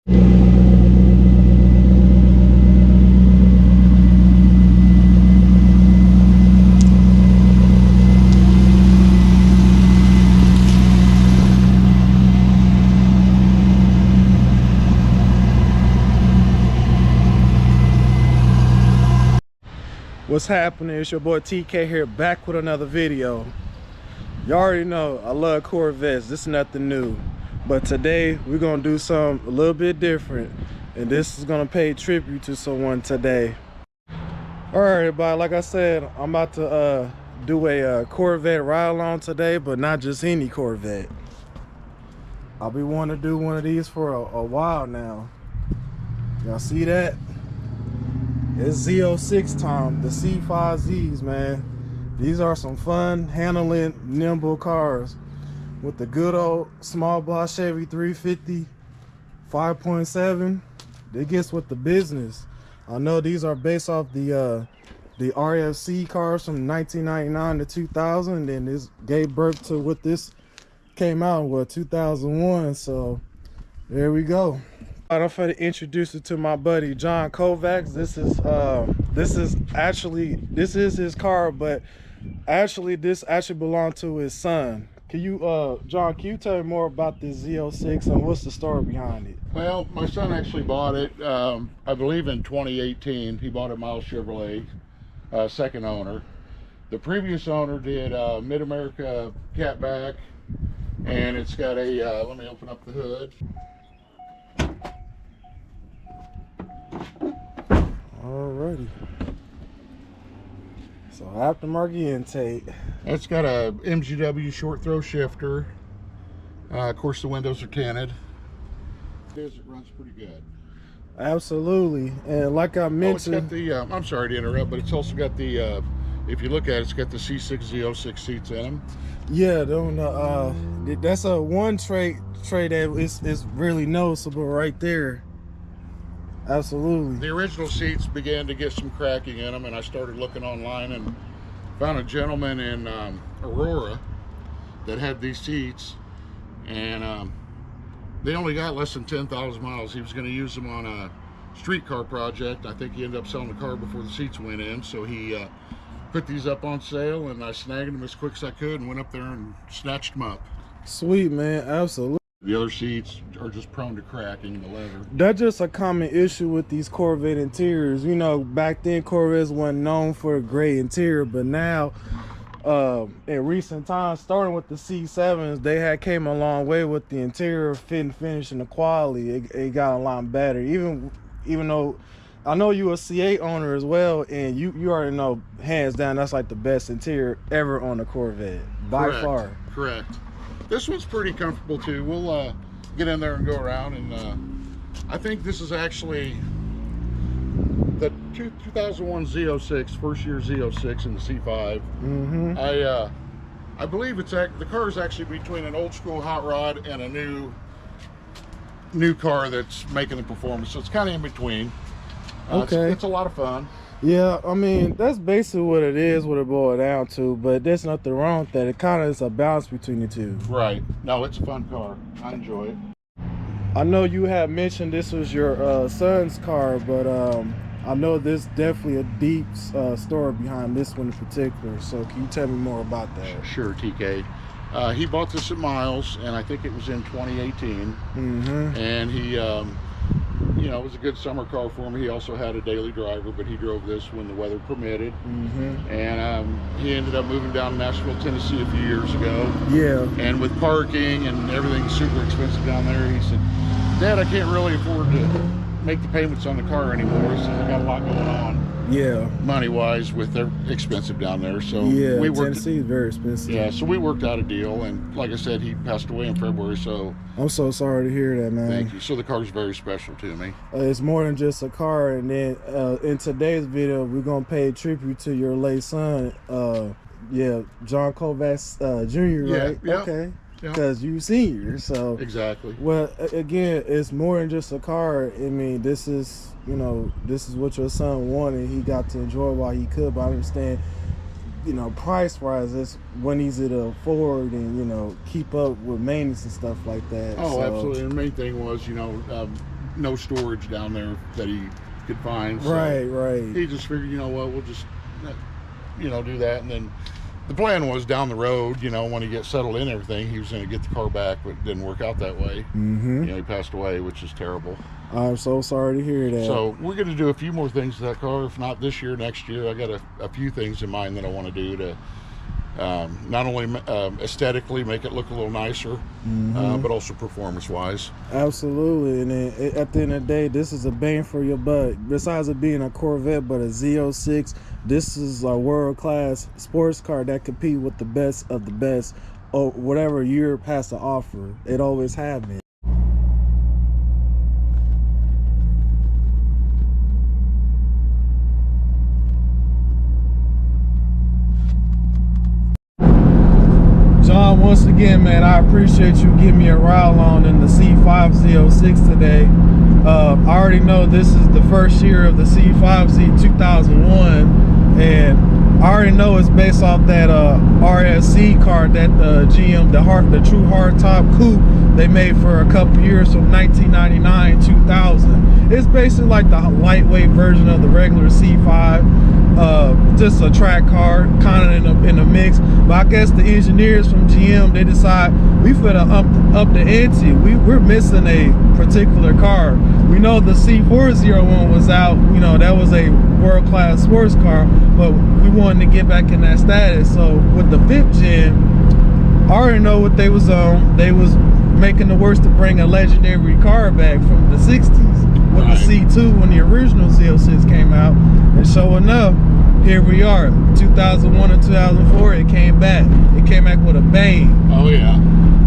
What's happening? It's your boy TK here, back with another video. You already know I love Corvettes. This is nothing new, but today we're gonna do something a little bit different, and this is gonna pay tribute to someone today. All right, everybody, like I said, I'm about to do a Corvette ride along today, but not just any Corvette. I'll be wanting to do one of these for a while now. Y'all see that? It's Z06 time, the C5 Zs, man. These are some fun, handling, nimble cars with the good old small block Chevy 350 5.7. It gets with the business. I know these are based off the RFC cars from 1999 to 2000, and then this gave birth to what this came out with, 2001. So there we go. I'm going to introduce it to my buddy John Kovacs. This is his car, but actually this belonged to his son. Can you John, can you tell me more about this Z06 and what's the story behind it? Well, my son actually bought it I believe in 2018. He bought it Miles Chevrolet, second owner. The previous owner did Mid-America catback, and it's got a let me open up the hood. Alrighty. So aftermarket intake. It's got a MGW short throw shifter. Of course, the windows are tinted. It runs pretty good. Absolutely, and like I mentioned, it's got the. I'm sorry to interrupt, but it's also got the. If you look at it, it's got the C5 Z06 seats in them. Yeah, that's a one trait that is really noticeable right there. Absolutely. The original seats began to get some cracking in them, and I started looking online and found a gentleman in Aurora that had these seats, and they only got less than 10,000 miles. He was going to use them on a streetcar project. I think he ended up selling the car before the seats went in, so he put these up on sale, and I snagged them as quick as I could and went up there and snatched them up. Sweet, man. Absolutely. The other seats are just prone to cracking, the leather. That's just a common issue with these Corvette interiors. You know, back then Corvettes weren't known for a great interior, but now in recent times, starting with the C7s, they had came a long way with the interior fit and finish and the quality. It got a lot better. Even though I know you a C8 owner as well, and you already know hands down that's like the best interior ever on a Corvette by far. Correct. This one's pretty comfortable too. We'll get in there and go around, and I think this is actually the 2001 Z06, first year Z06 in the C5. Mm-hmm. I believe the car is actually between an old school hot rod and a new car that's making the performance, so it's kind of in between. Okay. It's a lot of fun. Yeah, I mean, that's basically what it is, what it boils down to, but there's nothing wrong with that. It kind of is a balance between the two. Right. No, it's a fun car. I enjoy it. I know you had mentioned this was your son's car, but I know there's definitely a deep story behind this one in particular, so can you tell me more about that? Sure, TK. He bought this at Miles, and I think it was in 2018. Mm-hmm. And he you know, it was a good summer car for him. He also had a daily driver, but he drove this when the weather permitted. Mm-hmm. And he ended up moving down to Nashville, Tennessee a few years ago. Yeah. And with parking and everything super expensive down there, he said, "Dad, I can't really afford to make the payments on the car anymore." He said, "I got a lot going on." Yeah. Money-wise, with their expensive down there. So yeah, Tennessee is very expensive. Yeah, so we worked out a deal, and like I said, he passed away in February. So I'm so sorry to hear that, man. Thank you. So the car's very special to me. It's more than just a car, and then in today's video, we're gonna pay tribute to your late son. Yeah, John Kovacs Jr. Right? Yeah. Okay. Because you senior, so exactly. Well, again, it's more than just a car. I mean, this is, you know, this is what your son wanted. He got to enjoy while he could, but I understand, you know, price wise, it's when easy to afford and, you know, keep up with maintenance and stuff like that. Oh, so. Absolutely. And the main thing was, you know, no storage down there that he could find. So right. He just figured, you know what, we'll just, you know, do that. And then the plan was down the road, you know, when he gets settled in and everything, he was going to get the car back, but it didn't work out that way. You know, he passed away, which is terrible. I'm so sorry to hear that. So we're going to do a few more things to that car. If not this year, next year. I got a few things in mind that I want to do to not only aesthetically make it look a little nicer, but also performance-wise. Absolutely. And then at the end of the day, this is a bang for your buck. Besides it being a Corvette, but a Z06, this is a world-class sports car that compete with the best of the best, or whatever Europe has to offer. It always has been. John, once again, man, I appreciate you giving me a ride along in the C5 Z06 today. I already know this is the first year of the C5 Z 2001, and I already know it's based off that RSC car that the GM, the true hardtop coupe they made for a couple years from 1999 2000. It's basically like the lightweight version of the regular C5. Just a track car, kind of in a mix. But I guess the engineers from GM, they decide we finna up the ante. We're missing a particular car. We know the C4 Z01 was out. You know, that was a world-class sports car, but we wanted to get back in that status. So with the 5th gen, I already know what they was on. They was making the worst to bring a legendary car back from the 60s with the C2 when the original Z06 came out. And sure enough, here we are, 2001 and 2004, it came back. It came back with a bang. Oh yeah.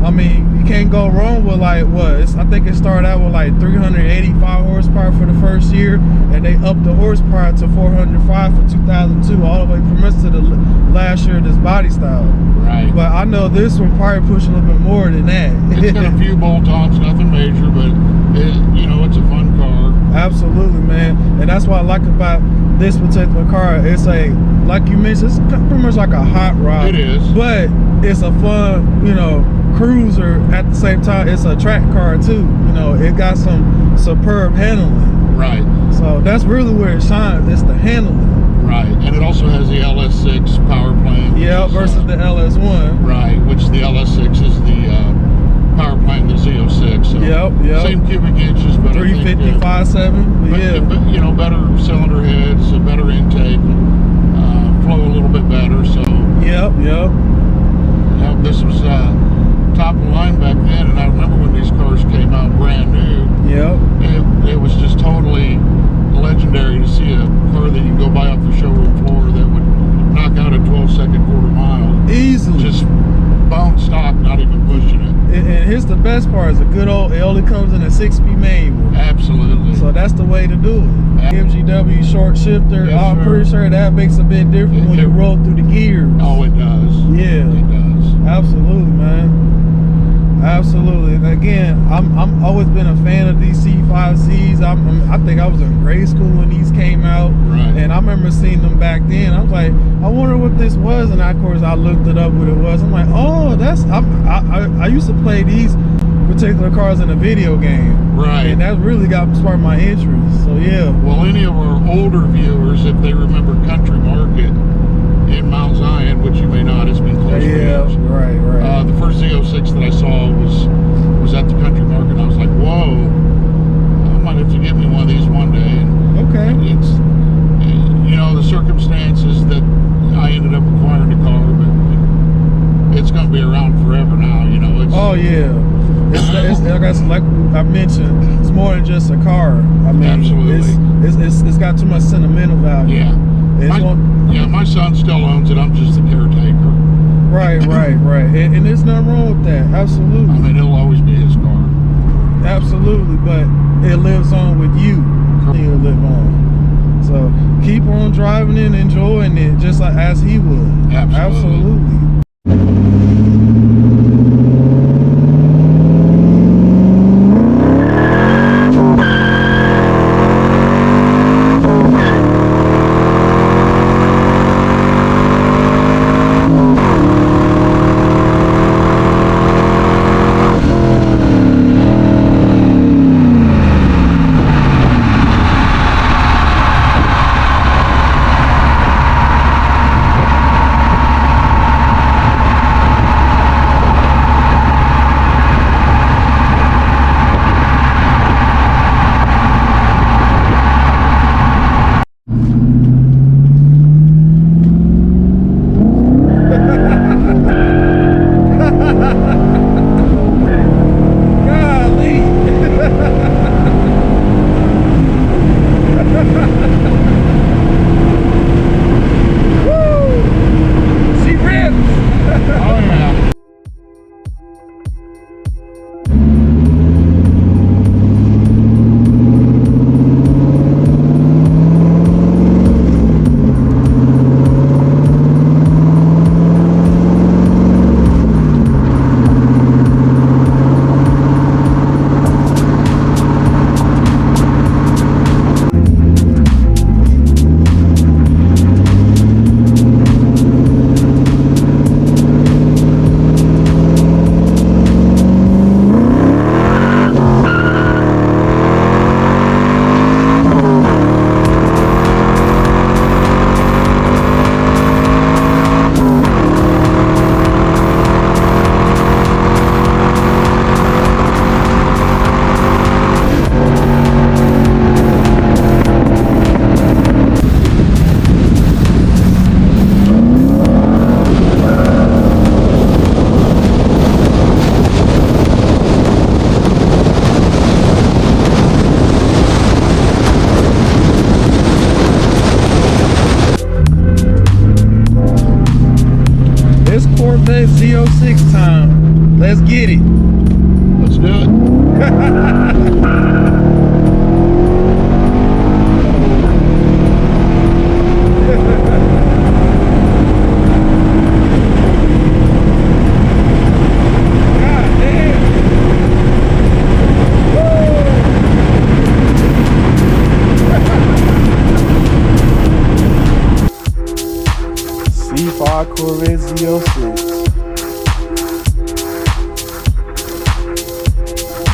I mean, you can't go wrong with like what? I think it started out with like 385 horsepower for the first year, and they upped the horsepower to 405 for 2002, all the way from us to the last year of this body style. Right. But I know this one probably pushing a little bit more than that. It's got a few bolt-ons, nothing major, but you know, it's a fun car. Absolutely, man. And that's what I like about this particular car. It's a, like you mentioned, it's pretty much like a hot rod. It is. But it's a fun, you know, cruiser at the same time. It's a track car too. You know, it got some superb handling. Right. So that's really where it shines. It's the handling. Right. And it also has the LS6 power plant. Yeah, versus the LS1. Right, which the LS6 is the power plant of the Z06. So yep. Same cubic inches, but 350, 5.7. But yeah. But, you know, better cylinder heads, a better intake, flow a little bit better. So. Yep. This was top of the line back then, and I remember when these cars came out brand new. Yep. It was just totally legendary to see a car that you can go buy off the showroom floor that would knock out a 12-second quarter mile easily. Just bone stock, not even pushing it. And here's the best part: is a good old. It only comes in a 6-speed manual. Absolutely. So that's the way to do it. MGW short shifter. Yes, I'm pretty sure that makes a bit different when you roll through the gears. Oh, it does. Yeah, it does. Absolutely, man. Absolutely. And again, I'm always been a fan of these C5Zs. I think I was in grade school when these came out, right. And I remember seeing them back then. I was like, I wonder what this was, and of course I looked it up what it was. I'm like, oh, that's I used to play these particular cars in a video game, right? And that really sparked my interest. So yeah. Well, any of our older viewers, if they remember Country Market in Mount Zion, which you may not, it's been close to years. Right. The first Z06 that I saw was at the Country Market, and I was like, whoa, I might have to get me one of these one day. And okay. It's, you know, the circumstances that I ended up acquiring the car, but it's going to be around forever now, you know. Oh, yeah. Like I mentioned, it's more than just a car. I mean, absolutely. It's got too much sentimental value. Yeah. My son still owns it. I'm just the caretaker. Right. And there's nothing wrong with that. Absolutely. I mean, it'll always be his car. Absolutely, but it lives on with you. It'll live on. So keep on driving it and enjoying it just like as he would. Absolutely. Corvette Z06 time. Let's get it. Let's do it. C5 Corvette Z06.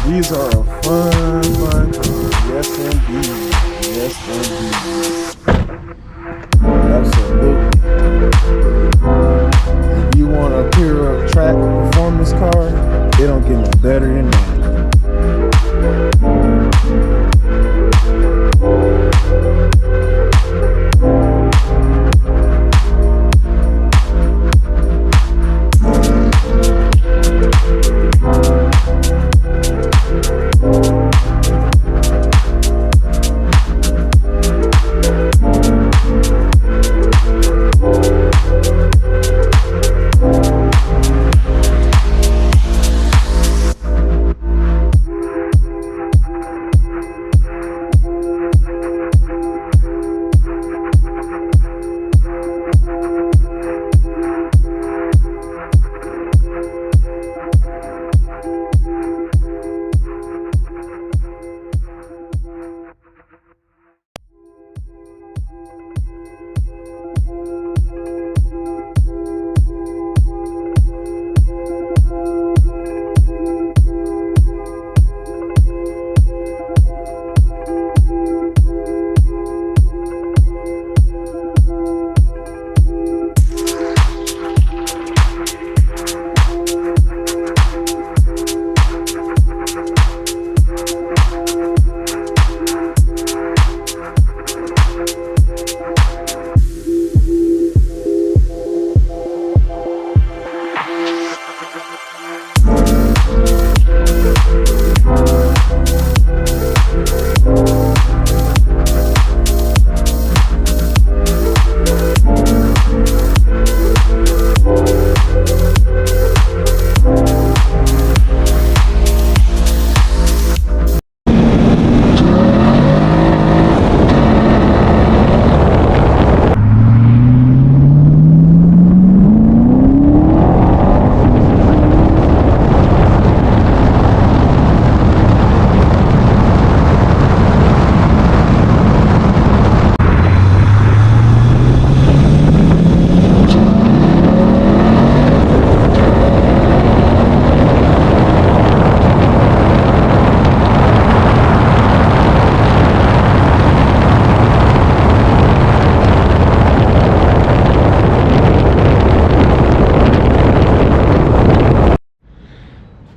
These are a fun cars. Yes indeed. Yes indeed. Absolutely. If you want a pure track performance car, it don't get no better than that.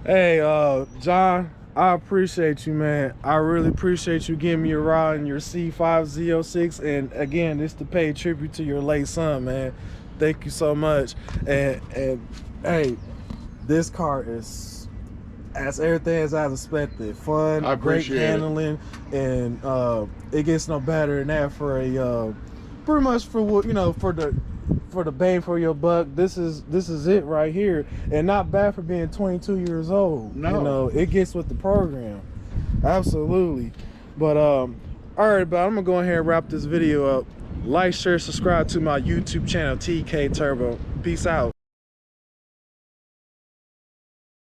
Hey, John, I appreciate you, man. I really appreciate you giving me a ride in your C5 Z06. And again, this to pay tribute to your late son, man. Thank you so much. And hey, this car is as everything as I expected. Fun, great handling, and it gets no better than that for a pretty much for what, you know, for the bang for your buck. This is it right here, and not bad for being 22 years old. No, you know, it gets with the program. Absolutely. But all right, but I'm gonna go ahead and wrap this video up. Like, share, subscribe to my YouTube channel, TK Turbo. Peace out.